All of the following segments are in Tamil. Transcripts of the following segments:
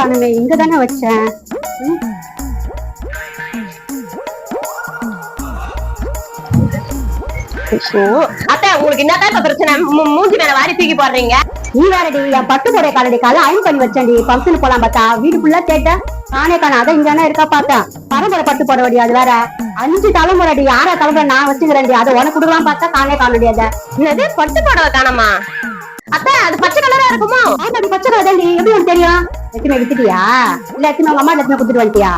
காணுமே, இங்க தானே வச்சேன். அத்தை உங்களுக்கு என்னதான் பிரச்சனை? மூஞ்சி மேல வாரி தூக்கி போடுறீங்க. நீ வேறடி என் பட்டு போடைய காலடி கால அயன் பண்ணி வச்சேன்டி. ஃபங்க்ஷன் போலாம் பார்த்தா வீடு ஃபுல்லா கேட்டேன், நானே காண. அதான் இங்க இருக்கா பார்த்தேன். பரம்பரை பட்டு போட வேண்டிய அது வேற 5 தலைமுறைடி. 6 தலைமுறை நான் வச்சுக்கிறேன்டி. அதை உனக்கு கொடுக்கலாம் பார்த்தா காணே காணடி. அதை என்னது பட்டு போடவை காணமா? அத்தை அது பச்சை கலரா இருக்குமோ? அது பச்சை கலர் தாண்டி. எப்படி உனக்கு தெரியும்? எத்தனை வித்துட்டியா இல்ல எத்தனை உங்க அம்மா எத்தனை குடுத்துட்டு வந்துட்டியா?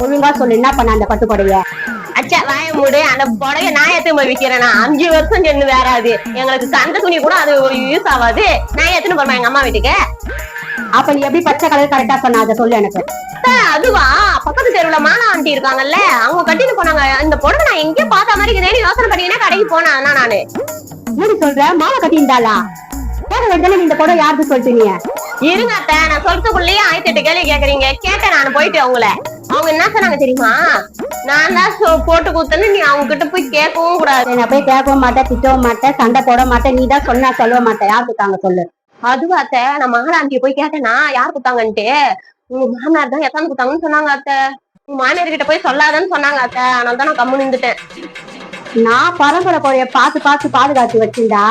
ஒழுங்கா சொல்லு, என்ன பண்ண அந்த பட்டு போடைய? அச்சா வாய மூடு. அந்த புடவை நான் எத்தனை போய் விக்கிறேன்னா 5 வருஷம் சென்று வேறாது. எங்களுக்கு கந்த துணி கூட அது ஒரு யூஸ் ஆகாது. நான் எத்தனை போறேன் எங்க அம்மா வீட்டுக்கு? அப்ப நீ எப்படி பச்சை கலர் கரெக்டா சொன்ன அதை சொல்லு எனக்கு. அதுவா பக்கத்து தெருவுல மாலா ஆண்டி இருக்காங்கல்ல, அவங்க கட்டிட்டு போனாங்க. இந்த புடவை நான் எங்கேயும் பார்த்த மாதிரி இருக்குதேன்னு யோசனை பண்ணிங்கன்னா கடைக்கு போனேன். நானு எப்படி சொல்ற? மாலை கட்டியிருந்தாளா? இந்த புடவை யாருக்கு சொல்லிட்டீங்க? இருங்க அத்தை, நான் சொல்றதுக்குள்ளேயே 1008 கேள்வி கேக்குறீங்க. கேட்டேன் நான் போயிட்டு அவங்க என்ன சொன்னாங்க தெரியுமா? நான் தான் போட்டு கொடுத்தேன்னு நீ அவங்க கிட்ட போய் கேட்கவும் கூடாது. நான் போய் கேட்கவும் மாட்டேன், திட்டவும் மாட்டேன், சண்டை போட மாட்டேன். நீ தான் சொன்னா சொல்ல மாட்டேன். யார் கொடுத்தாங்க சொல்லு. அதுவா அத்தை, நான் மகாராண்டிய போய் கேட்டேன்னா யார் கொடுத்தாங்கன்ட்டு, உங்க மாமியார் தான் எத்தாந்து கொடுத்தாங்கன்னு சொன்னாங்க அத்தை. உங்க மாமியார் கிட்ட போய் சொல்லாதன்னு சொன்னாங்க அத்தை. அதனால தான் நான் கம்மு நின்றுட்டேன். நான் பரம்பரை போய பார்த்து பார்த்து பாதுகாத்து வச்சிருந்தா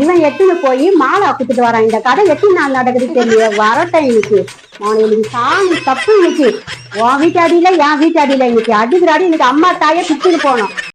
இவன் எட்டுன்னு போய் மாலை குத்துட்டு வரான். இந்த கதை எத்தனை நாள் நடக்குது தெரியல. வரட்டும் இன்னைக்கு. இன்னைக்கு சாமி தப்பு. இன்னைக்கு உன் வீட்டு அடியில என் வீட்டு அடியில இன்னைக்கு அடிக்கிற அடி. இன்னைக்கு அம்மா தாயை பிச்சுன்னு போனோம்.